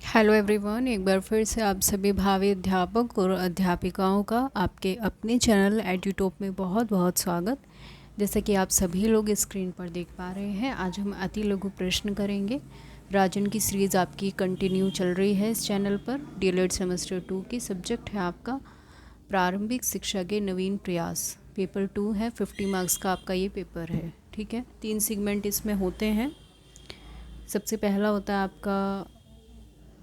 Hello everyone, एक बार फिर से आप सभी भावी अध्यापक और अध्यापिकाओं का आपके अपने चैनल एड्यूटॉप में बहुत बहुत स्वागत। जैसे कि आप सभी लोग स्क्रीन पर देख पा रहे हैं, आज हम अति लघु प्रश्न करेंगे। राजन की सीरीज़ आपकी कंटिन्यू चल रही है इस चैनल पर। डीएलएड सेमेस्टर 2 की सब्जेक्ट है आपका प्रारंभिक शिक्षा के नवीन प्रयास। पेपर 2 है, 50 मार्क्स का आपका ये पेपर है। ठीक है, 3 सेगमेंट इसमें होते हैं। सबसे पहला होता है आपका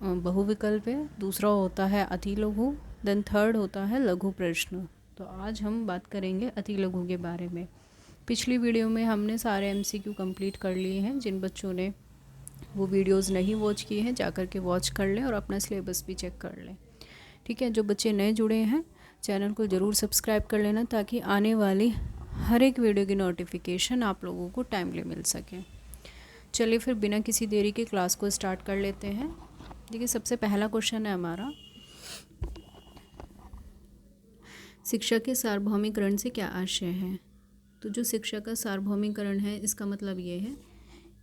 बहुविकल्प है, दूसरा होता है अति लघु, देन थर्ड होता है लघु प्रश्न। तो आज हम बात करेंगे अति लघु के बारे में। पिछली वीडियो में हमने सारे एमसीक्यू कंप्लीट कर लिए हैं। जिन बच्चों ने वो वीडियोस नहीं वॉच किए हैं, जाकर के वॉच कर लें और अपना सिलेबस भी चेक कर लें। ठीक है, जो बच्चे नए जुड़े हैं चैनल को ज़रूर सब्सक्राइब कर लेना, ताकि आने वाली हर एक वीडियो की नोटिफिकेशन आप लोगों को टाइमली मिल सके। चलिए फिर बिना किसी देरी के क्लास को स्टार्ट कर लेते हैं। देखिए, सबसे पहला क्वेश्चन है हमारा, शिक्षा के सार्वभौमिकरण से क्या आशय है। तो जो शिक्षा का सार्वभौमिकरण है, इसका मतलब ये है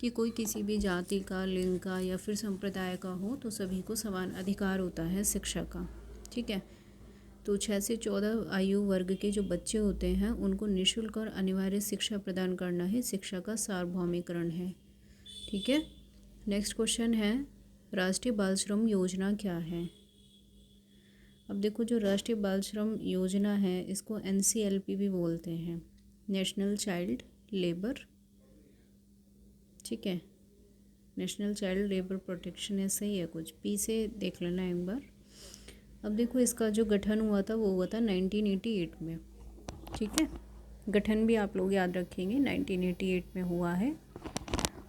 कि कोई किसी भी जाति का, लिंग का या फिर संप्रदाय का हो तो सभी को समान अधिकार होता है शिक्षा का। ठीक है, तो 6 से 14 आयु वर्ग के जो बच्चे होते हैं उनको निःशुल्क और अनिवार्य शिक्षा प्रदान करना ही शिक्षा का सार्वभौमिकरण है। ठीक है, नेक्स्ट क्वेश्चन है, राष्ट्रीय बाल श्रम योजना क्या है। अब देखो, जो राष्ट्रीय बाल श्रम योजना है इसको NCLP भी बोलते हैं, नेशनल चाइल्ड लेबर। ठीक है, नेशनल चाइल्ड लेबर प्रोटेक्शन, ऐसा ही है कुछ, पी से देख लेना एक बार। अब देखो, इसका जो गठन हुआ था वो हुआ था 1988 में। ठीक है, गठन भी आप लोग याद रखेंगे, 1988 में हुआ है।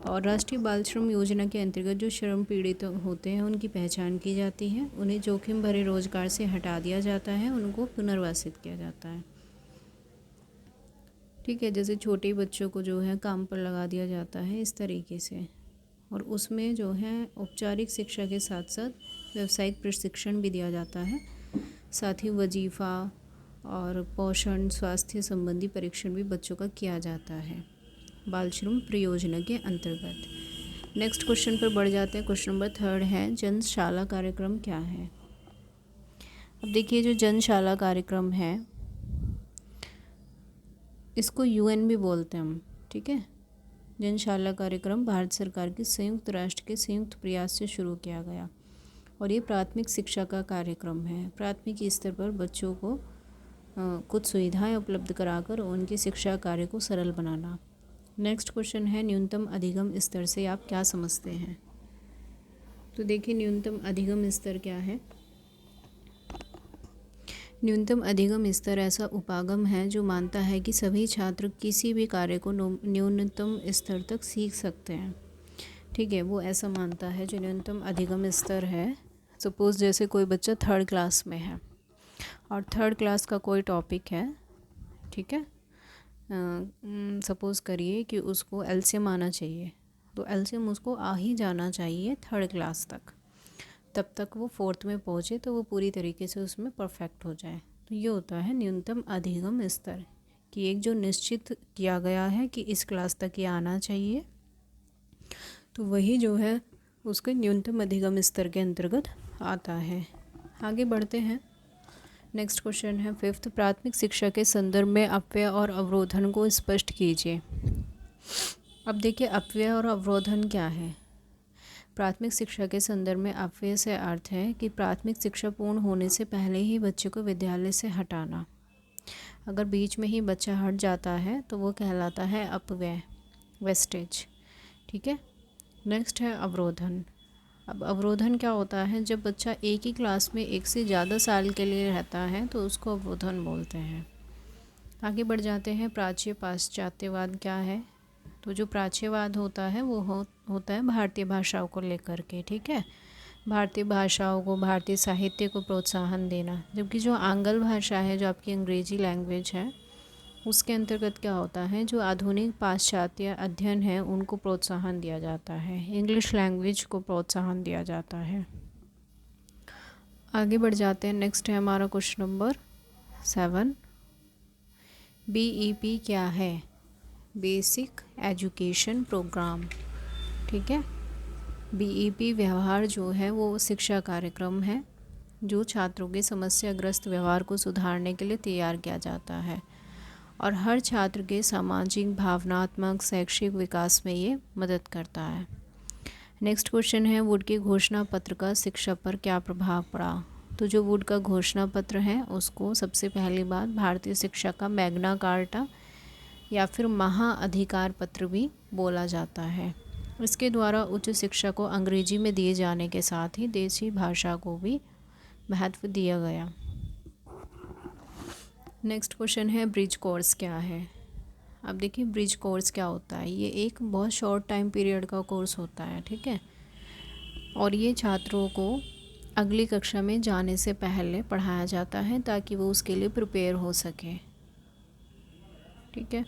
और राष्ट्रीय बाल श्रम योजना के अंतर्गत जो श्रम पीड़ित होते हैं उनकी पहचान की जाती है, उन्हें जोखिम भरे रोजगार से हटा दिया जाता है, उनको पुनर्वासित किया जाता है। ठीक है, जैसे छोटे बच्चों को जो है काम पर लगा दिया जाता है, इस तरीके से। और उसमें जो है औपचारिक शिक्षा के साथ साथ व्यावसायिक प्रशिक्षण भी दिया जाता है, साथ ही वजीफ़ा और पोषण स्वास्थ्य संबंधी परीक्षण भी बच्चों का किया जाता है बाल श्रम परियोजना के अंतर्गत। नेक्स्ट क्वेश्चन पर बढ़ जाते हैं। क्वेश्चन नंबर 3 है, जनशाला कार्यक्रम क्या है। अब देखिए, जो जनशाला कार्यक्रम है इसको UN भी बोलते हैं हम। ठीक है, जनशाला कार्यक्रम भारत सरकार के संयुक्त राष्ट्र के संयुक्त प्रयास से शुरू किया गया और ये प्राथमिक शिक्षा का कार्यक्रम है। प्राथमिक स्तर पर बच्चों को कुछ सुविधाएं उपलब्ध कराकर उनकी शिक्षा कार्य को सरल बनाना। नेक्स्ट क्वेश्चन है, न्यूनतम अधिगम स्तर से आप क्या समझते हैं। तो देखिए, न्यूनतम अधिगम स्तर क्या है। न्यूनतम अधिगम स्तर ऐसा उपागम है जो मानता है कि सभी छात्र किसी भी कार्य को न्यूनतम स्तर तक सीख सकते हैं। ठीक है, वो ऐसा मानता है जो न्यूनतम अधिगम स्तर है। सपोज़ जैसे कोई बच्चा 3rd क्लास में है और 3rd क्लास का कोई टॉपिक है। ठीक है, सपोज़ करिए कि उसको LCM आना चाहिए, तो LCM उसको आ ही जाना चाहिए 3rd क्लास तक, तब तक वो 4th में पहुँचे तो वो पूरी तरीके से उसमें परफेक्ट हो जाए। तो ये होता है न्यूनतम अधिगम स्तर, कि एक जो निश्चित किया गया है कि इस क्लास तक ये आना चाहिए, तो वही जो है उसके न्यूनतम अधिगम स्तर के अंतर्गत आता है। आगे बढ़ते हैं। नेक्स्ट क्वेश्चन है 5th, प्राथमिक शिक्षा के संदर्भ में अपव्यय और अवरोधन को स्पष्ट कीजिए। अब देखिए, अपव्यय और अवरोधन क्या है। प्राथमिक शिक्षा के संदर्भ में अपव्यय से अर्थ है कि प्राथमिक शिक्षा पूर्ण होने से पहले ही बच्चे को विद्यालय से हटाना। अगर बीच में ही बच्चा हट जाता है तो वो कहलाता है अपव्यय, वेस्टेज। ठीक है, नेक्स्ट है अवरोधन। अब अवरोधन क्या होता है, जब बच्चा एक ही क्लास में एक से ज़्यादा साल के लिए रहता है तो उसको अवरोधन बोलते हैं। आगे बढ़ जाते हैं। प्राच्य पाश्चात्यवाद क्या है। तो जो प्राच्यवाद होता है वो होता है भारतीय भाषाओं को लेकर के। ठीक है, भारतीय भाषाओं को, भारतीय साहित्य को प्रोत्साहन देना। जबकि जो आंग्ल भाषा है, जो आपकी अंग्रेजी लैंग्वेज है, उसके अंतर्गत क्या होता है, जो आधुनिक पाश्चात्य अध्ययन है उनको प्रोत्साहन दिया जाता है, इंग्लिश लैंग्वेज को प्रोत्साहन दिया जाता है। आगे बढ़ जाते हैं। नेक्स्ट है हमारा क्वेश्चन नंबर 7, BEP क्या है, बेसिक एजुकेशन प्रोग्राम। ठीक है, बीईपी व्यवहार जो है वो शिक्षा कार्यक्रम है जो छात्रों के समस्याग्रस्त व्यवहार को सुधारने के लिए तैयार किया जाता है और हर छात्र के सामाजिक, भावनात्मक, शैक्षिक विकास में ये मदद करता है। नेक्स्ट क्वेश्चन है, वुड के घोषणा पत्र का शिक्षा पर क्या प्रभाव पड़ा? तो जो वुड का घोषणा पत्र है उसको सबसे पहली बात भारतीय शिक्षा का मैग्ना कार्टा या फिर महाअधिकार पत्र भी बोला जाता है। इसके द्वारा उच्च शिक्षा को अंग्रेजी में दिए जाने के साथ ही देशी भाषा को भी महत्व दिया गया। नेक्स्ट क्वेश्चन है, ब्रिज कोर्स क्या है? अब देखिए ब्रिज कोर्स क्या होता है। ये एक बहुत शॉर्ट टाइम पीरियड का कोर्स होता है, ठीक है, और ये छात्रों को अगली कक्षा में जाने से पहले पढ़ाया जाता है ताकि वो उसके लिए प्रिपेयर हो सके, ठीक है।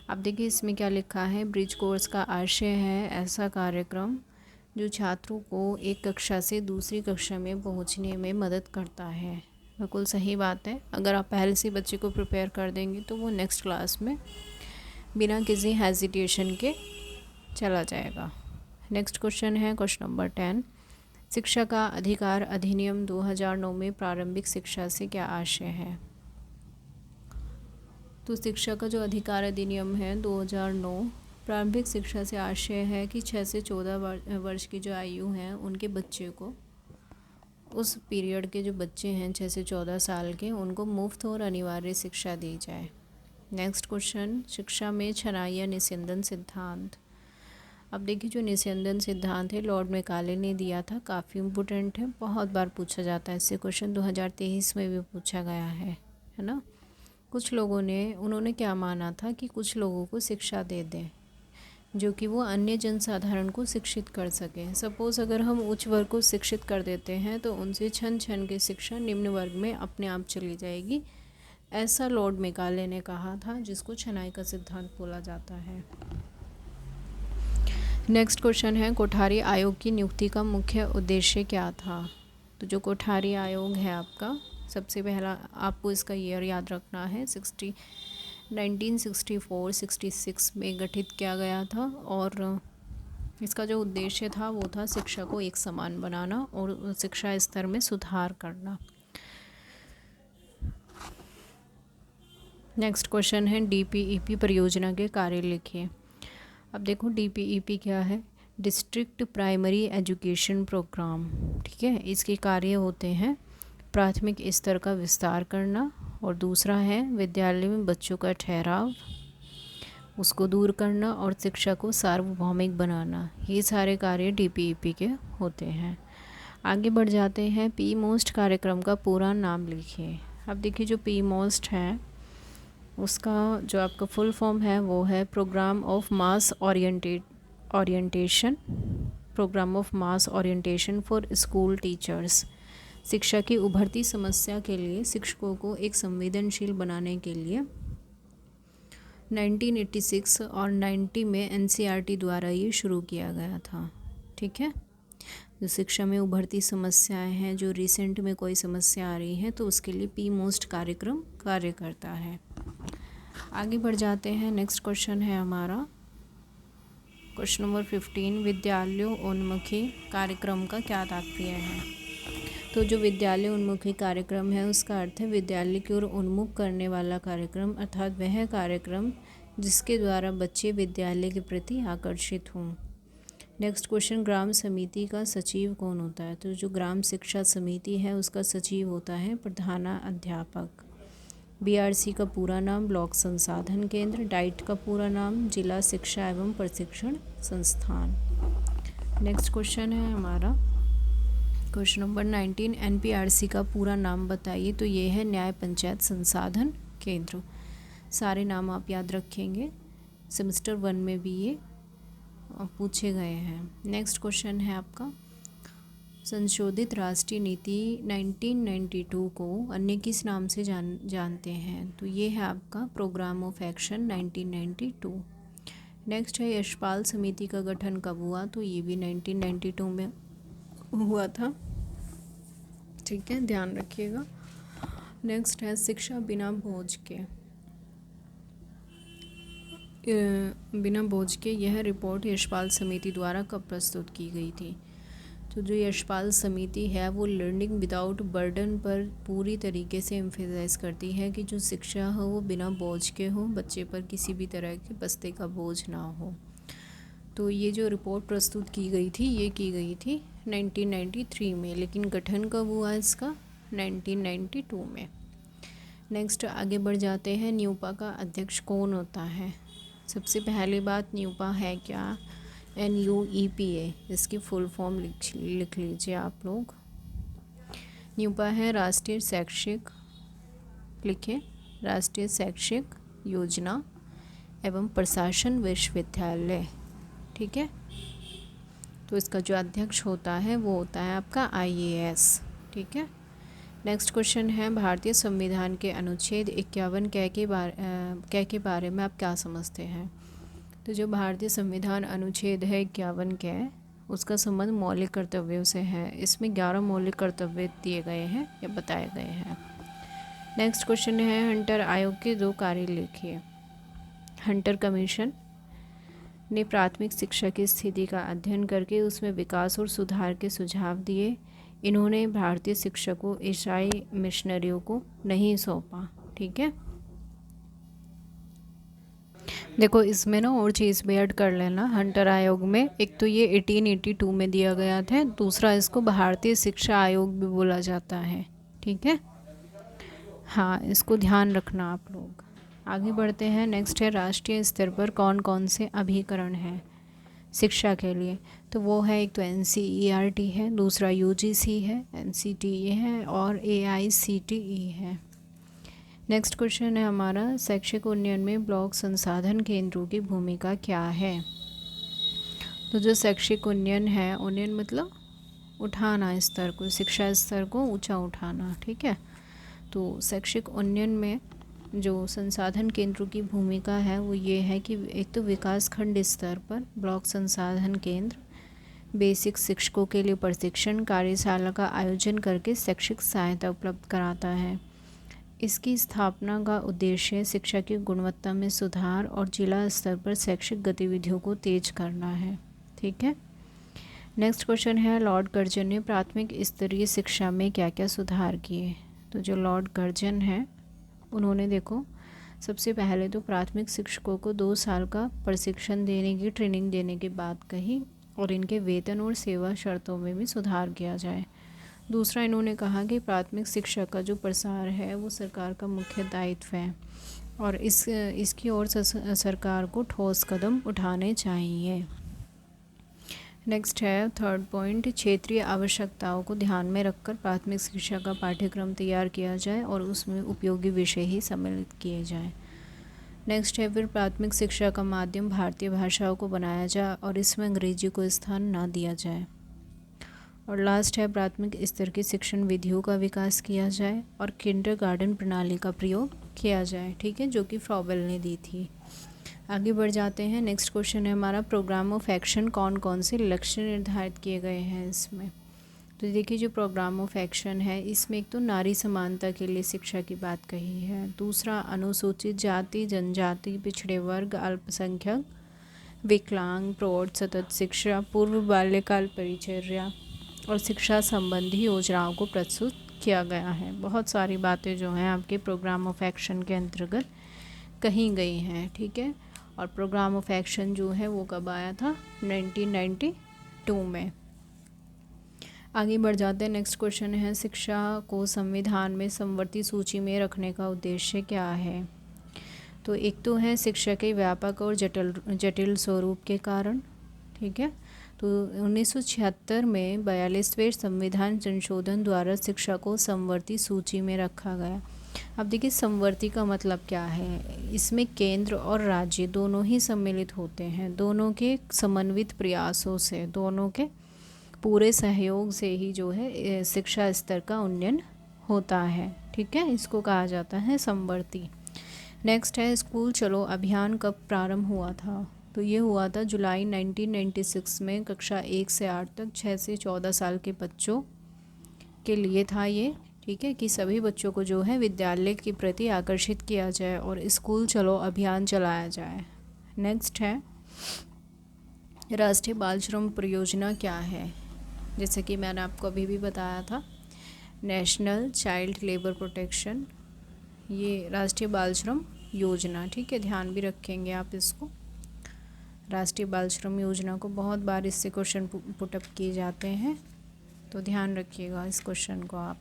अब देखिए इसमें क्या लिखा है, ब्रिज कोर्स का आशय है ऐसा कार्यक्रम जो छात्रों को एक कक्षा से दूसरी कक्षा में पहुंचने में मदद करता है। बिल्कुल सही बात है, अगर आप पहले से बच्चे को प्रिपेयर कर देंगे तो वो नेक्स्ट क्लास में बिना किसी हेजिटेशन के चला जाएगा। नेक्स्ट क्वेश्चन है क्वेश्चन नंबर 10, शिक्षा का अधिकार अधिनियम 2009 में प्रारंभिक शिक्षा से क्या आशय है? तो शिक्षा का जो अधिकार अधिनियम है 2009 प्रारंभिक शिक्षा से आशय है कि 6 से 14 वर्ष की जो आयु है उनके बच्चे को, उस पीरियड के जो बच्चे हैं 6 से 14 साल के, उनको मुफ्त और अनिवार्य शिक्षा दी जाए। नेक्स्ट क्वेश्चन, शिक्षा में छनाई या निस्यंदन सिद्धांत। अब देखिए जो निस्यंदन सिद्धांत है लॉर्ड मैकाले ने दिया था, काफ़ी इम्पोर्टेंट है, बहुत बार पूछा जाता है इससे क्वेश्चन, 2023 में भी पूछा गया है ना। कुछ लोगों ने, उन्होंने क्या माना था कि कुछ लोगों को शिक्षा दे दें जो कि वो अन्य जनसाधारण को शिक्षित कर सकें। सपोज़ अगर हम उच्च वर्ग को शिक्षित कर देते हैं तो उनसे छन छन की शिक्षा निम्न वर्ग में अपने आप चली जाएगी, ऐसा लॉर्ड मैकाले ने कहा था, जिसको छनाई का सिद्धांत बोला जाता है। नेक्स्ट क्वेश्चन है, कोठारी आयोग की नियुक्ति का मुख्य उद्देश्य क्या था? तो जो कोठारी आयोग है आपका, सबसे पहला आपको इसका ईयर याद रखना है, 1964-66 में गठित किया गया था और इसका जो उद्देश्य था वो था शिक्षा को एक समान बनाना और शिक्षा स्तर में सुधार करना। नेक्स्ट क्वेश्चन है, डीपीईपी परियोजना के कार्य लिखिए। अब देखो डीपीईपी क्या है, डिस्ट्रिक्ट प्राइमरी एजुकेशन प्रोग्राम, ठीक है। इसके कार्य होते हैं प्राथमिक स्तर का विस्तार करना और दूसरा है विद्यालय में बच्चों का ठहराव, उसको दूर करना और शिक्षा को सार्वभौमिक बनाना। ये सारे कार्य डीपीईपी के होते हैं। आगे बढ़ जाते हैं, पी मोस्ट कार्यक्रम का पूरा नाम लिखिए। अब देखिए जो पी मोस्ट है उसका जो आपका फुल फॉर्म है वो है programme of mass orientation, programme of mass orientation for school teachers. शिक्षा की उभरती समस्या के लिए शिक्षकों को एक संवेदनशील बनाने के लिए 1986 और 90 में एनसीईआरटी द्वारा ये शुरू किया गया था, ठीक है। जो शिक्षा में उभरती समस्याएं हैं, जो रिसेंट में कोई समस्या आ रही है तो उसके लिए पी मोस्ट कार्यक्रम कार्य करता है। आगे बढ़ जाते हैं, नेक्स्ट क्वेश्चन है हमारा क्वेश्चन नंबर 15, विद्यालयों उन्मुखी कार्यक्रम का क्या तात्पर्य है? तो जो विद्यालय उन्मुखी कार्यक्रम है उसका अर्थ है विद्यालय की ओर उन्मुख करने वाला कार्यक्रम, अर्थात वह कार्यक्रम जिसके द्वारा बच्चे विद्यालय के प्रति आकर्षित हों। नेक्स्ट क्वेश्चन, ग्राम समिति का सचिव कौन होता है? तो जो ग्राम शिक्षा समिति है उसका सचिव होता है प्रधानाध्यापक। बीआरसी का पूरा नाम ब्लॉक संसाधन केंद्र, डाइट का पूरा नाम जिला शिक्षा एवं प्रशिक्षण संस्थान। नेक्स्ट क्वेश्चन है हमारा क्वेश्चन नंबर 19, एनपीआरसी का पूरा नाम बताइए। तो ये है न्याय पंचायत संसाधन केंद्र। सारे नाम आप याद रखेंगे, सेमेस्टर 1 में भी ये पूछे गए हैं। नेक्स्ट क्वेश्चन है आपका, संशोधित राष्ट्रीय नीति 1992 को अन्य किस नाम से जानते हैं? तो ये है आपका प्रोग्राम ऑफ एक्शन 1992। नेक्स्ट है यशपाल समिति का गठन कब हुआ? तो ये भी 1992 में हुआ था, ठीक है, ध्यान रखिएगा। नेक्स्ट है शिक्षा बिना बोझ के। बिना बोझ के यह रिपोर्ट यशपाल समिति द्वारा कब प्रस्तुत की गई थी? तो जो यशपाल समिति है वो लर्निंग विदाउट बर्डन पर पूरी तरीके से एम्फेसाइज करती है कि जो शिक्षा हो वो बिना बोझ के हो, बच्चे पर किसी भी तरह के बस्ते का बोझ ना हो। तो ये जो रिपोर्ट प्रस्तुत की गई थी ये की गई थी 1993 में, लेकिन गठन कब हुआ इसका? 1992 में। नेक्स्ट आगे बढ़ जाते हैं, न्यूपा का अध्यक्ष कौन होता है? सबसे पहली बात, न्यूपा है क्या? NUEPA, इसकी फुल फॉर्म लिख लीजिए आप लोग। न्यूपा है राष्ट्रीय शैक्षिक, लिखें, राष्ट्रीय शैक्षिक योजना एवं प्रशासन विश्वविद्यालय, ठीक है। तो इसका जो अध्यक्ष होता है वो होता है आपका IAS, ठीक है। नेक्स्ट क्वेश्चन है, भारतीय संविधान के अनुच्छेद 51 के बारे में आप क्या समझते हैं? तो जो भारतीय संविधान अनुच्छेद है 51 के, उसका संबंध मौलिक कर्तव्यों से है। इसमें 11 मौलिक कर्तव्य दिए गए हैं या बताए गए हैं। नेक्स्ट क्वेश्चन है, हंटर आयोग के 2 कार्य लिखिए। हंटर कमीशन ने प्राथमिक शिक्षा की स्थिति का अध्ययन करके उसमें विकास और सुधार के सुझाव दिए। इन्होंने भारतीय शिक्षा को ईसाई मिशनरियों को नहीं सौंपा, ठीक है। देखो इसमें ना और चीज़ भी ऐड कर लेना हंटर आयोग में, एक तो ये 1882 में दिया गया था, दूसरा इसको भारतीय शिक्षा आयोग भी बोला जाता है, ठीक है। हाँ, इसको ध्यान रखना आप लोग। आगे बढ़ते हैं, नेक्स्ट है, राष्ट्रीय स्तर पर कौन कौन से अभिकरण हैं शिक्षा के लिए? तो वो है, एक तो NCERT है, दूसरा UGC है, NCTE है और AICTE है। नेक्स्ट क्वेश्चन है हमारा, शैक्षिक उन्नयन में ब्लॉक संसाधन केंद्रों की भूमिका क्या है? तो जो शैक्षिक उन्नयन है, उन्नयन मतलब उठाना स्तर को, शिक्षा स्तर को ऊंचा उठाना, ठीक है। तो शैक्षिक उन्नयन में जो संसाधन केंद्रों की भूमिका है वो ये है कि एक तो विकास खंड स्तर पर ब्लॉक संसाधन केंद्र बेसिक शिक्षकों के लिए प्रशिक्षण कार्यशाला का आयोजन करके शैक्षिक सहायता उपलब्ध कराता है। इसकी स्थापना का उद्देश्य शिक्षा की गुणवत्ता में सुधार और जिला स्तर पर शैक्षिक गतिविधियों को तेज करना है, ठीक है। नेक्स्ट क्वेश्चन है, लॉर्ड कर्जन ने प्राथमिक स्तरीय शिक्षा में क्या क्या सुधार किए? तो जो लॉर्ड कर्जन है उन्होंने, देखो सबसे पहले तो प्राथमिक शिक्षकों को 2 साल का प्रशिक्षण देने की, ट्रेनिंग देने की बात कही और इनके वेतन और सेवा शर्तों में भी सुधार किया जाए। दूसरा, इन्होंने कहा कि प्राथमिक शिक्षा का जो प्रसार है वो सरकार का मुख्य दायित्व है और इसकी ओर सरकार को ठोस कदम उठाने चाहिए। नेक्स्ट है, थर्ड पॉइंट, क्षेत्रीय आवश्यकताओं को ध्यान में रखकर प्राथमिक शिक्षा का पाठ्यक्रम तैयार किया जाए और उसमें उपयोगी विषय ही सम्मिलित किए जाएं। नेक्स्ट है, फिर प्राथमिक शिक्षा का माध्यम भारतीय भाषाओं को बनाया जाए और इसमें अंग्रेजी को स्थान ना दिया जाए। और लास्ट है, प्राथमिक स्तर की शिक्षण विधियों का विकास किया जाए और किंडरगार्टन प्रणाली का प्रयोग किया जाए, ठीक है, जो कि फ्रॉबेल ने दी थी। आगे बढ़ जाते हैं, नेक्स्ट क्वेश्चन है हमारा, प्रोग्राम ऑफ एक्शन कौन कौन से लक्ष्य निर्धारित किए गए हैं इसमें? तो देखिए जो प्रोग्राम ऑफ एक्शन है इसमें एक तो नारी समानता के लिए शिक्षा की बात कही है, दूसरा अनुसूचित जाति जनजाति पिछड़े वर्ग अल्पसंख्यक विकलांग प्रौढ़ सतत शिक्षा पूर्व बाल्यकाल परिचर्या और शिक्षा संबंधी योजनाओं को प्रस्तुत किया गया है। बहुत सारी बातें जो हैं आपके प्रोग्राम ऑफ एक्शन के अंतर्गत कही गई हैं, ठीक है। और प्रोग्राम ऑफ एक्शन जो है वो कब आया था? 1992 में। आगे बढ़ जाते हैं, नेक्स्ट क्वेश्चन है, शिक्षा को संविधान में समवर्ती सूची में रखने का उद्देश्य क्या है? तो एक तो है शिक्षा के व्यापक और जटिल स्वरूप के कारण, ठीक है। तो 1976 में 42वें संविधान संशोधन द्वारा शिक्षा को समवर्ती सूची में रखा गया। अब देखिए समवर्ती का मतलब क्या है, इसमें केंद्र और राज्य दोनों ही सम्मिलित होते हैं, दोनों के समन्वित प्रयासों से, दोनों के पूरे सहयोग से ही जो है शिक्षा स्तर का उन्नयन होता है, ठीक है, इसको कहा जाता है समवर्ती। नेक्स्ट है, स्कूल चलो अभियान कब प्रारंभ हुआ था? तो ये हुआ था जुलाई 1996 में, कक्षा 1 से 8 तक 6 से 14 साल के बच्चों के लिए था ये, ठीक है, कि सभी बच्चों को जो है विद्यालय के प्रति आकर्षित किया जाए और स्कूल चलो अभियान चलाया जाए। नेक्स्ट है, राष्ट्रीय बाल श्रम परियोजना क्या है? जैसे कि मैंने आपको अभी भी बताया था, नेशनल चाइल्ड लेबर प्रोटेक्शन, ये राष्ट्रीय बाल श्रम योजना, ठीक है, ध्यान भी रखेंगे आप इसको। राष्ट्रीय बाल श्रम योजना को बहुत बार इससे क्वेश्चन पुटअप किए जाते हैं, तो ध्यान रखिएगा इस क्वेश्चन को आप।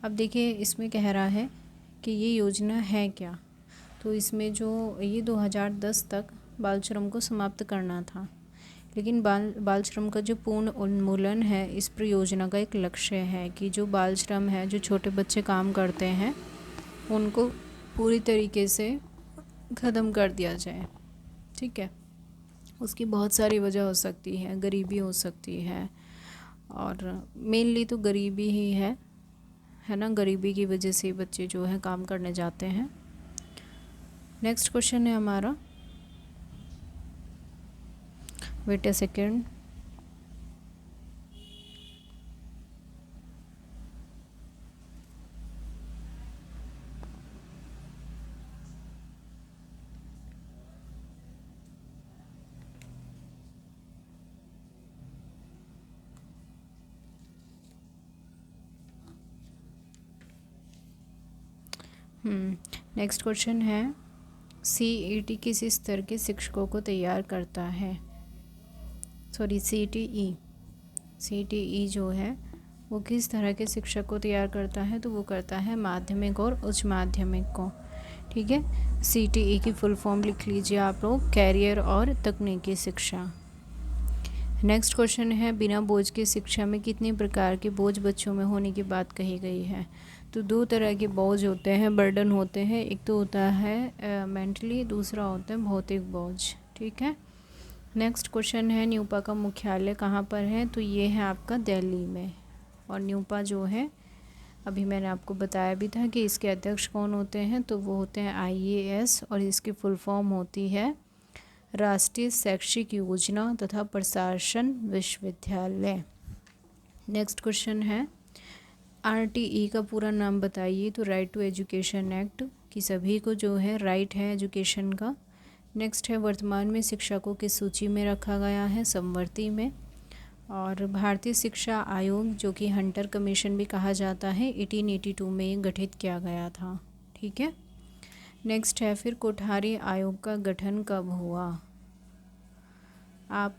अब देखिए इसमें कह रहा है कि ये योजना है क्या, तो इसमें जो ये 2010 तक बाल श्रम को समाप्त करना था, लेकिन बाल श्रम का जो पूर्ण उन्मूलन है इस परियोजना का एक लक्ष्य है कि जो बाल श्रम है, जो छोटे बच्चे काम करते हैं, उनको पूरी तरीके से ख़त्म कर दिया जाए, ठीक है। उसकी बहुत सारी वजह हो सकती है, गरीबी हो सकती है, और मेनली तो गरीबी ही है ना, गरीबी की वजह से बच्चे जो है काम करने जाते हैं। नेक्स्ट क्वेश्चन है हमारा, wait a second. Next question है, CET किस स्तर के शिक्षकों को तैयार करता है? सॉरी, CTE जो है वो किस तरह के शिक्षक को तैयार करता है? तो वो करता है माध्यमिक और उच्च माध्यमिक को, ठीक है। CTE की फुल फॉर्म लिख लीजिए आप लोग, कैरियर और तकनीकी शिक्षा। नेक्स्ट क्वेश्चन है, बिना बोझ की शिक्षा में कितने प्रकार के बोझ बच्चों में होने की बात कही गई है? तो 2 तरह के बोझ होते हैं, बर्डन होते हैं। एक तो होता है मेंटली, दूसरा होता है भौतिक बोझ, ठीक है। नेक्स्ट क्वेश्चन है, न्यूपा का मुख्यालय कहाँ पर है? तो ये है आपका दिल्ली में। और न्यूपा जो है, अभी मैंने आपको बताया भी था कि इसके अध्यक्ष कौन होते हैं, तो वो होते हैं IAS, और इसकी फुल फॉर्म होती है राष्ट्रीय शैक्षिक योजना तथा प्रशासन विश्वविद्यालय। नेक्स्ट क्वेश्चन है, RTE का पूरा नाम बताइए? तो राइट टू एजुकेशन एक्ट, कि सभी को जो है राइट है एजुकेशन का। नेक्स्ट है, वर्तमान में शिक्षकों की सूची में रखा गया है समवर्ती में। और भारतीय शिक्षा आयोग, जो कि हंटर कमीशन भी कहा जाता है, 1882 में गठित किया गया था, ठीक है। नेक्स्ट है फिर, कोठारी आयोग का गठन कब हुआ? आप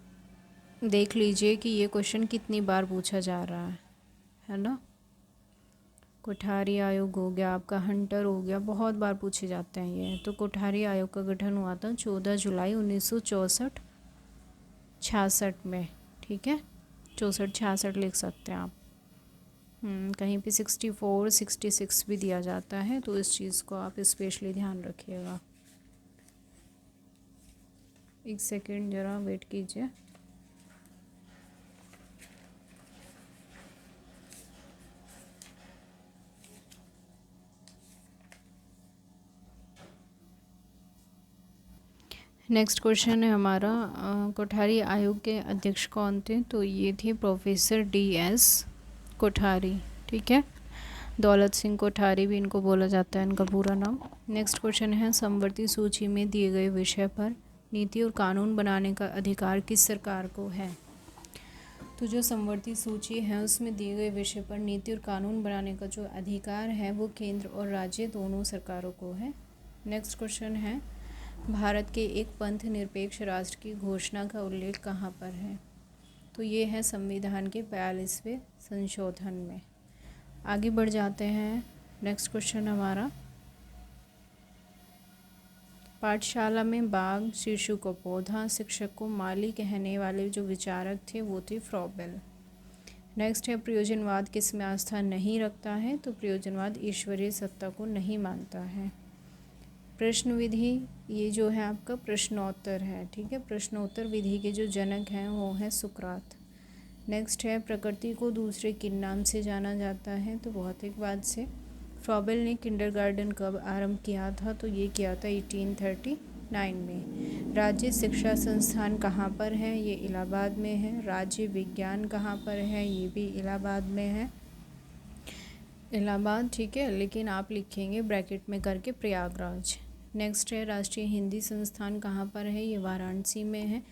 देख लीजिए कि ये क्वेश्चन कितनी बार पूछा जा रहा है ना। कोठारी आयोग हो गया, आपका हंटर हो गया, बहुत बार पूछे जाते हैं ये। तो कोठारी आयोग का गठन हुआ था 14 जुलाई 1964-66 में, ठीक है। 64-66 लिख सकते हैं आप। कहीं पे 64 66 भी दिया जाता है, तो इस चीज़ को आप स्पेशली ध्यान रखिएगा। एक सेकेंड ज़रा वेट कीजिए। नेक्स्ट क्वेश्चन है हमारा, कोठारी आयोग के अध्यक्ष कौन थे? तो ये थे प्रोफेसर DS कोठारी, ठीक है। दौलत सिंह कोठारी भी इनको बोला जाता है, इनका पूरा नाम। नेक्स्ट क्वेश्चन है, समवर्ती सूची में दिए गए विषय पर नीति और कानून बनाने का अधिकार किस सरकार को है? तो जो समवर्ती सूची है उसमें दिए गए विषय पर नीति और कानून बनाने का जो अधिकार है वो केंद्र और राज्य दोनों सरकारों को है। नेक्स्ट क्वेश्चन है, भारत के एक पंथ निरपेक्ष राष्ट्र की घोषणा का उल्लेख कहाँ पर है? तो ये है संविधान के 42वें संशोधन में। आगे बढ़ जाते हैं। नेक्स्ट क्वेश्चन हमारा, पाठशाला में बाघ शिशु को पौधा, शिक्षक को माली कहने वाले जो विचारक थे वो थे फ्रॉबेल। नेक्स्ट है, प्रयोजनवाद किसमें आस्था नहीं रखता है? तो प्रयोजनवाद ईश्वरीय सत्ता को नहीं मानता है। प्रश्न विधि, ये जो है आपका प्रश्नोत्तर है, ठीक है। प्रश्नोत्तर विधि के जो जनक हैं वो है सुकरात। नेक्स्ट है, प्रकृति को दूसरे किन नाम से जाना जाता है? तो भौतिकवाद से। फ्रॉबेल ने किंडरगार्टन कब आरंभ किया था? तो ये किया था 1839 में। राज्य शिक्षा संस्थान कहाँ पर है? ये इलाहाबाद में है। राज्य विज्ञान कहाँ पर है? ये भी इलाहाबाद में है, इलाहाबाद, ठीक है। लेकिन आप लिखेंगे ब्रैकेट में करके प्रयागराज। नेक्स्ट है, राष्ट्रीय हिंदी संस्थान कहाँ पर है? ये वाराणसी में है।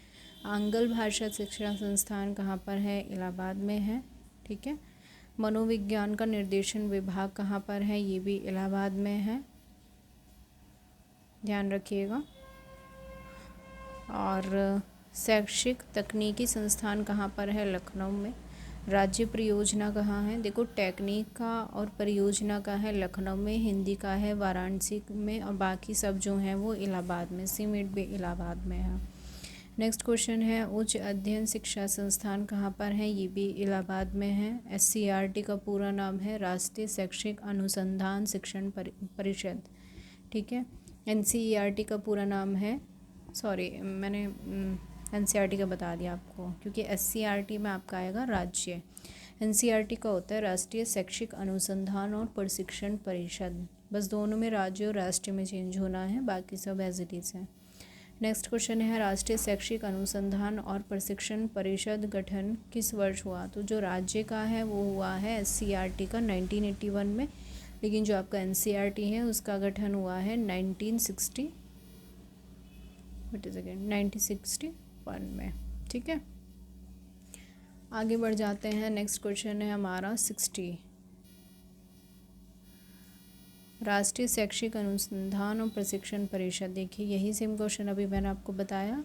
आंग्ल भाषा शिक्षा संस्थान कहाँ पर है? इलाहाबाद में है। ठीक है। मनोविज्ञान का निर्देशन विभाग कहाँ पर है? ये भी इलाहाबाद में है, ध्यान रखिएगा। और शैक्षिक तकनीकी संस्थान कहाँ पर है? लखनऊ में। राज्य परियोजना कहाँ है? देखो, टेक्निक का और परियोजना का है लखनऊ में, हिंदी का है वाराणसी में, और बाकी सब जो हैं वो इलाहाबाद में। सीमेट भी इलाहाबाद में है। नेक्स्ट क्वेश्चन है, उच्च अध्ययन शिक्षा संस्थान कहाँ पर है? ये भी इलाहाबाद में है। SCERT का पूरा नाम है राष्ट्रीय शैक्षिक अनुसंधान शिक्षण परिषद। ठीक है। NCERT का पूरा नाम है, सॉरी मैंने NCERT का बता दिया आपको, क्योंकि SCERT में आपका आएगा राज्य। NCERT का होता है राष्ट्रीय शैक्षिक अनुसंधान और प्रशिक्षण परिषद। बस दोनों में राज्य और राष्ट्र में चेंज होना है, बाकी सब एज इट इज़ है। नेक्स्ट क्वेश्चन है, राष्ट्रीय शैक्षिक अनुसंधान और प्रशिक्षण परिषद गठन किस वर्ष हुआ? तो जो राज्य का है वो हुआ है SCERT का 1981 में, लेकिन जो आपका NCERT है उसका गठन हुआ है 1961 में। ठीक है, आगे बढ़ जाते हैं। नेक्स्ट क्वेश्चन है हमारा 60, राष्ट्रीय शैक्षिक अनुसंधान और प्रशिक्षण परिषद। देखिए, यही सेम क्वेश्चन अभी मैंने आपको बताया।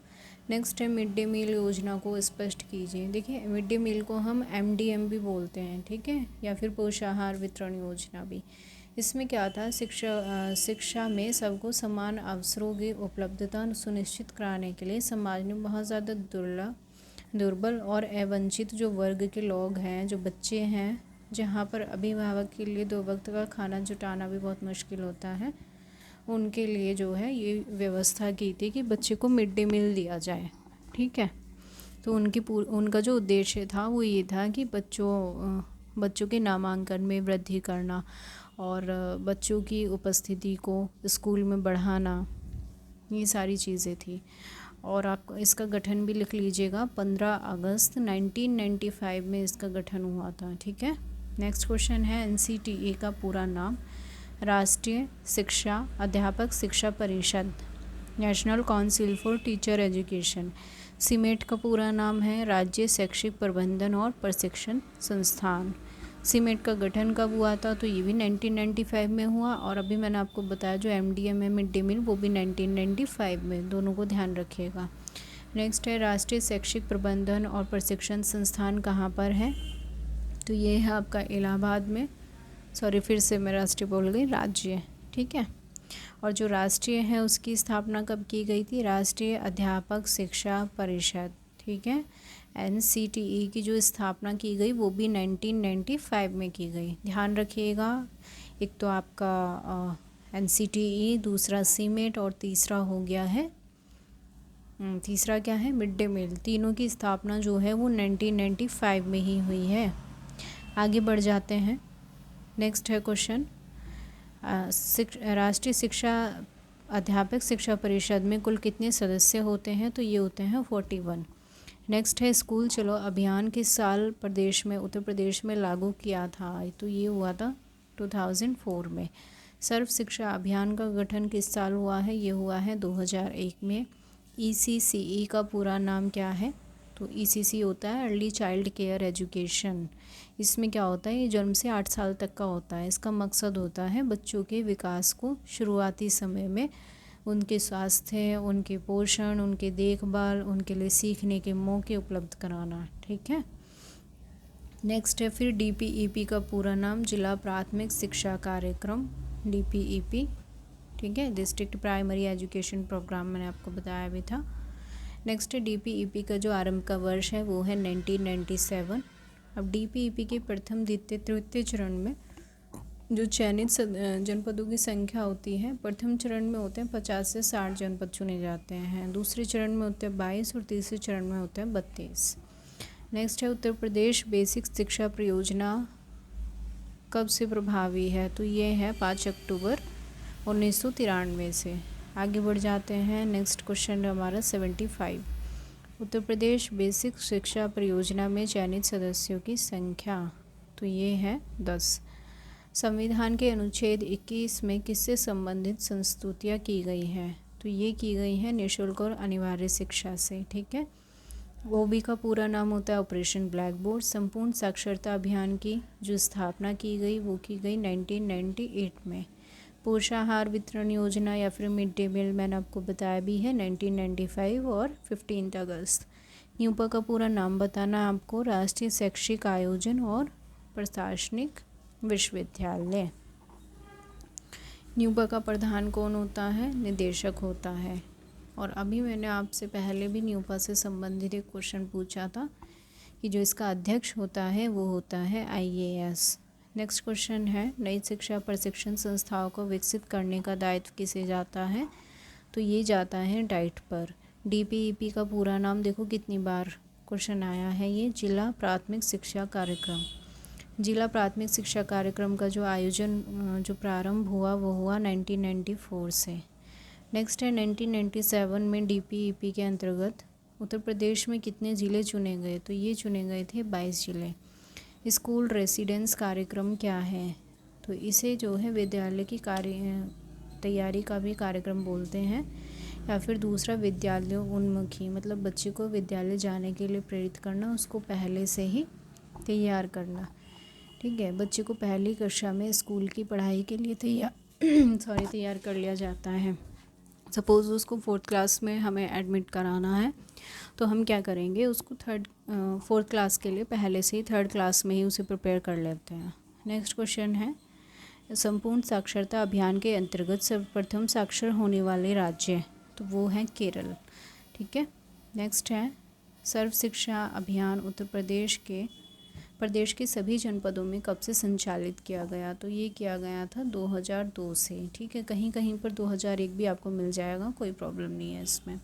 नेक्स्ट है, मिड डे मील योजना को स्पष्ट कीजिए। देखिए, मिड डे मील को हम MDM भी बोलते हैं, ठीक है, या फिर पोषाहार वितरण योजना भी। इसमें क्या था, शिक्षा में सबको समान अवसरों की उपलब्धता सुनिश्चित कराने के लिए समाज में बहुत ज़्यादा दुर्बल और अवंचित जो वर्ग के लोग हैं, जो बच्चे हैं, जहाँ पर अभिभावक के लिए 2 वक्त का खाना जुटाना भी बहुत मुश्किल होता है, उनके लिए जो है ये व्यवस्था की थी कि बच्चे को मिड डे मील दिया जाए। ठीक है, तो उनका जो उद्देश्य था वो ये था कि बच्चों के नामांकन में वृद्धि करना और बच्चों की उपस्थिति को स्कूल में बढ़ाना, ये सारी चीज़ें थी। और आप इसका गठन भी लिख लीजिएगा, 15 अगस्त 1995 में इसका गठन हुआ था। ठीक है। नेक्स्ट क्वेश्चन है, NCTA का पूरा नाम राष्ट्रीय शिक्षा अध्यापक शिक्षा परिषद, national council for teacher education. सीमेट का पूरा नाम है राज्य शैक्षिक प्रबंधन और प्रशिक्षण संस्थान। सीमेट का गठन कब हुआ था? तो ये भी 1995 में हुआ, और अभी मैंने आपको बताया जो MDM है मिड डे मील, वो भी 1995 में, दोनों को ध्यान रखिएगा। नेक्स्ट है, राष्ट्रीय शैक्षिक प्रबंधन और प्रशिक्षण संस्थान कहाँ पर है? तो ये है आपका इलाहाबाद में। सॉरी, फिर से मैं राष्ट्रीय बोल गई, राज्य। ठीक है। और जो राष्ट्रीय है उसकी स्थापना कब की गई थी? राष्ट्रीय अध्यापक शिक्षा परिषद। ठीक है। NCTE की जो स्थापना की गई वो भी 1995 में की गई, ध्यान रखिएगा। एक तो आपका NCTE, दूसरा सीमेट, और तीसरा हो गया है तीसरा क्या है? Mid day meal. तीनों की स्थापना जो है वो 1995 में ही हुई है। आगे बढ़ जाते हैं। नेक्स्ट है क्वेश्चन, राष्ट्रीय शिक्षा अध्यापक शिक्षा परिषद में कुल कितने सदस्य होते हैं? तो ये होते हैं 41। नेक्स्ट है, स्कूल चलो अभियान किस साल उत्तर प्रदेश में लागू किया था? तो ये हुआ था 2004 में। सर्व शिक्षा अभियान का गठन किस साल हुआ है? ये हुआ है 2001 में। ECCE का पूरा नाम क्या है? तो ECC होता है अर्ली चाइल्ड केयर एजुकेशन। इसमें क्या होता है, ये जन्म से 8 साल तक का होता है। इसका मकसद होता है बच्चों के विकास को शुरुआती समय में उनके स्वास्थ्य, उनके पोषण, उनके देखभाल, उनके लिए सीखने के मौके उपलब्ध कराना। ठीक है। नेक्स्ट है फिर DPEP का पूरा नाम जिला प्राथमिक शिक्षा कार्यक्रम, DPEP। ठीक है, डिस्ट्रिक्ट प्राइमरी एजुकेशन प्रोग्राम, मैंने आपको बताया भी था। नेक्स्ट है DPEP का जो आरंभ का वर्ष है वो है 1997। अब DPEP के प्रथम, द्वितीय, तृतीय चरण में जो चयनित जनपदों की संख्या होती है, प्रथम चरण में होते हैं 50 से 60 जनपद चुने जाते हैं, दूसरे चरण में होते हैं 22 और तीसरे चरण में होते हैं 32। नेक्स्ट है, उत्तर प्रदेश बेसिक शिक्षा परियोजना कब से प्रभावी है? तो ये है 5 अक्टूबर 1993 से। आगे बढ़ जाते हैं। नेक्स्ट क्वेश्चन हमारा 75, उत्तर प्रदेश बेसिक शिक्षा परियोजना में चयनित सदस्यों की संख्या, तो ये है 10। संविधान के अनुच्छेद 21 में किससे संबंधित संस्तुतियाँ की गई हैं? तो ये की गई हैं निःशुल्क और अनिवार्य शिक्षा से। ठीक है। ओबी का पूरा नाम होता है ऑपरेशन ब्लैक बोर्ड। संपूर्ण साक्षरता अभियान की जो स्थापना की गई वो की गई 1998 में। पोषाहार वितरण योजना या फिर मिड डे मील मैंने आपको बताया भी है 1995 और 15 अगस्त। न्यूपा का पूरा नाम बताना है आपको, राष्ट्रीय शैक्षिक आयोजन और प्रशासनिक विश्वविद्यालय। न्यूपा का प्रधान कौन होता है? निदेशक होता है। और अभी मैंने आपसे पहले भी न्यूपा से संबंधित एक क्वेश्चन पूछा था कि जो इसका अध्यक्ष होता है वो होता है IAS। नेक्स्ट क्वेश्चन है, नई शिक्षा प्रशिक्षण संस्थाओं को विकसित करने का दायित्व किसे जाता है? तो ये जाता है डाइट पर। DPEP का पूरा नाम देखो कितनी बार क्वेश्चन आया है, ये जिला प्राथमिक शिक्षा कार्यक्रम। जिला प्राथमिक शिक्षा कार्यक्रम का जो आयोजन जो प्रारंभ हुआ वो हुआ 1994 से। नेक्स्ट है 1997 में DPEP के अंतर्गत उत्तर प्रदेश में कितने ज़िले चुने गए? तो ये चुने गए थे 22 ज़िले। स्कूल रेसिडेंस कार्यक्रम क्या है? तो इसे जो है विद्यालय की तैयारी का भी कार्यक्रम बोलते हैं, या फिर दूसरा विद्यालय उन्मुखी, मतलब बच्चे को विद्यालय जाने के लिए प्रेरित करना, उसको पहले से ही तैयार करना। ठीक है, बच्चे को पहली कक्षा में स्कूल की पढ़ाई के लिए तैयार कर लिया जाता है। सपोज़ उसको 4th क्लास में हमें एडमिट कराना है तो हम क्या करेंगे, उसको 4th क्लास के लिए पहले से ही 3rd क्लास में ही उसे प्रिपेयर कर लेते हैं। नेक्स्ट क्वेश्चन है, संपूर्ण साक्षरता अभियान के अंतर्गत सर्वप्रथम साक्षर होने वाले राज्य, तो वो है केरल। ठीक है। नेक्स्ट है, सर्व शिक्षा अभियान उत्तर प्रदेश के सभी जनपदों में कब से संचालित किया गया? तो ये किया गया था 2002 से। ठीक है, कहीं कहीं पर 2001 भी आपको मिल जाएगा, कोई प्रॉब्लम नहीं है इसमें।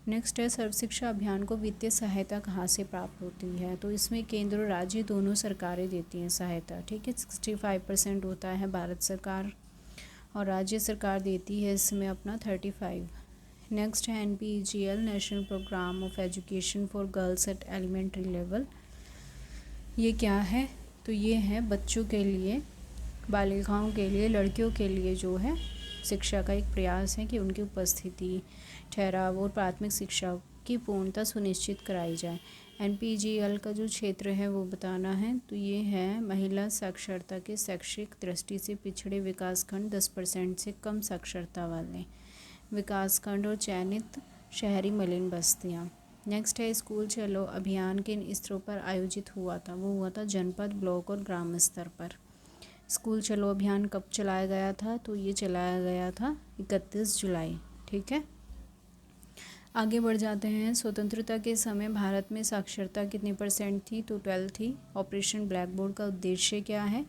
नेक्स्ट है, सर्व शिक्षा अभियान को वित्तीय सहायता कहाँ से प्राप्त होती है? तो इसमें केंद्र और राज्य दोनों सरकारें देती हैं सहायता। ठीक है, 65% होता है भारत सरकार और राज्य सरकार देती है इसमें अपना 35। नेक्स्ट है NPEGL national programme of education for girls at elementary level. ये क्या है? तो ये है बच्चों के लिए, बालिकाओं के लिए, लड़कियों के लिए जो है शिक्षा का एक प्रयास है कि उनकी उपस्थिति, ठहराव और प्राथमिक शिक्षा की पूर्णता सुनिश्चित कराई जाए। NPEGL का जो क्षेत्र है वो बताना है, तो ये है महिला साक्षरता के शैक्षिक दृष्टि से पिछड़े विकासखंड, 10% से कम साक्षरता वाले विकासखंड और चयनित शहरी मलिन बस्तियाँ। नेक्स्ट है, स्कूल चलो अभियान किन स्तरों पर आयोजित हुआ था? वो हुआ था जनपद, ब्लॉक और ग्राम स्तर पर। स्कूल चलो अभियान कब चलाया गया था? तो ये चलाया गया था 31 जुलाई। ठीक है, आगे बढ़ जाते हैं। स्वतंत्रता के समय भारत में साक्षरता कितनी % थी? तो 12 थी। ऑपरेशन ब्लैक बोर्ड का उद्देश्य क्या है?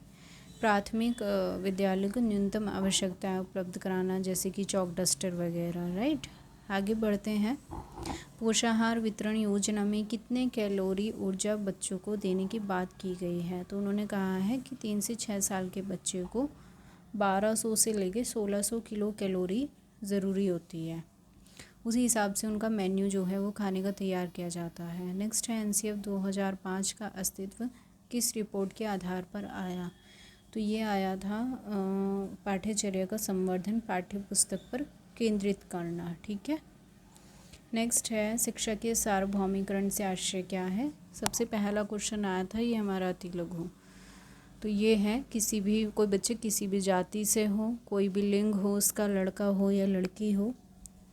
प्राथमिक विद्यालय को न्यूनतम आवश्यकताएं उपलब्ध कराना, जैसे कि चौक डस्टर वगैरह। राइट, आगे बढ़ते हैं। पोषाहार वितरण योजना में कितने कैलोरी ऊर्जा बच्चों को देने की बात की गई है? तो उन्होंने कहा है कि 3 से 6 साल के बच्चे को 1200 से लेकर 1600 किलो कैलोरी ज़रूरी होती है। उसी हिसाब से उनका मेन्यू जो है वो खाने का तैयार किया जाता है। नेक्स्ट है, NCF 2005 का अस्तित्व किस रिपोर्ट के आधार पर आया? तो ये आया था पाठ्यचर्या का संवर्धन, पाठ्य पुस्तक पर केंद्रित करना। ठीक है। नेक्स्ट है, शिक्षा के सार्वभौमिकरण से आशय क्या है? सबसे पहला क्वेश्चन आया था ये हमारा अति लघु, तो ये है किसी भी, कोई बच्चे किसी भी जाति से हो, कोई भी लिंग हो, उसका लड़का हो या लड़की हो,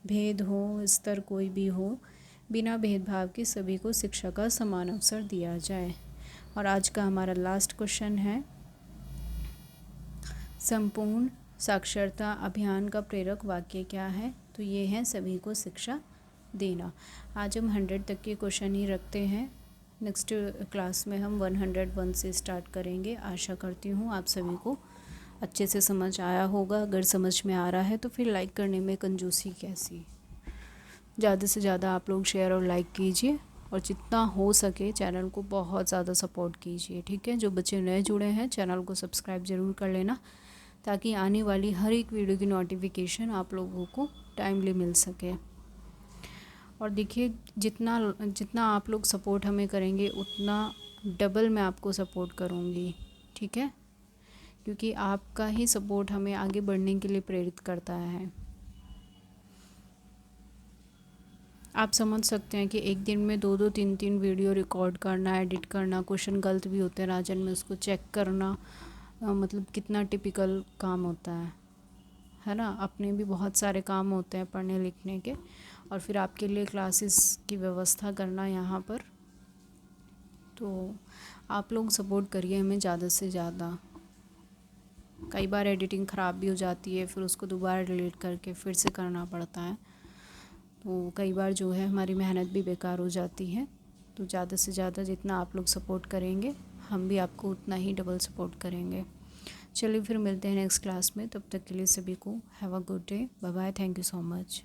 भेद हो, स्तर कोई भी हो, बिना भेदभाव के सभी को शिक्षा का समान अवसर दिया जाए। और आज का हमारा लास्ट क्वेश्चन है, संपूर्ण साक्षरता अभियान का प्रेरक वाक्य क्या है? तो ये है सभी को शिक्षा देना। आज हम 100 तक के क्वेश्चन ही रखते हैं। नेक्स्ट क्लास में हम 101 से स्टार्ट करेंगे। आशा करती हूँ आप सभी को अच्छे से समझ आया होगा। अगर समझ में आ रहा है तो फिर लाइक करने में कंजूसी कैसी, ज़्यादा से ज़्यादा आप लोग शेयर और लाइक कीजिए और जितना हो सके चैनल को बहुत ज़्यादा सपोर्ट कीजिए। ठीक है, जो बच्चे नए जुड़े हैं चैनल को सब्सक्राइब ज़रूर कर लेना, ताकि आने वाली हर एक वीडियो की नोटिफिकेशन आप लोगों को टाइमली मिल सके। और देखिए, जितना आप लोग सपोर्ट हमें करेंगे उतना डबल मैं आपको सपोर्ट करूँगी। ठीक है, क्योंकि आपका ही सपोर्ट हमें आगे बढ़ने के लिए प्रेरित करता है। आप समझ सकते हैं कि एक दिन में 2-2 3-3 वीडियो रिकॉर्ड करना, एडिट करना, क्वेश्चन गलत भी होते हैं राजन में, उसको चेक करना, मतलब कितना टिपिकल काम होता है ना। अपने भी बहुत सारे काम होते हैं पढ़ने लिखने के, और फिर आपके लिए क्लासेस की व्यवस्था करना यहाँ पर। तो आप लोग सपोर्ट करिए हमें ज़्यादा से ज़्यादा। कई बार एडिटिंग ख़राब भी हो जाती है, फिर उसको दोबारा डिलीट करके फिर से करना पड़ता है, तो कई बार जो है हमारी मेहनत भी बेकार हो जाती है। तो ज़्यादा से ज़्यादा जितना आप लोग सपोर्ट करेंगे, हम भी आपको उतना ही डबल सपोर्ट करेंगे। चलिए फिर मिलते हैं नेक्स्ट क्लास में, तब तक के लिए सभी को have a good day, bye bye, thank you so much.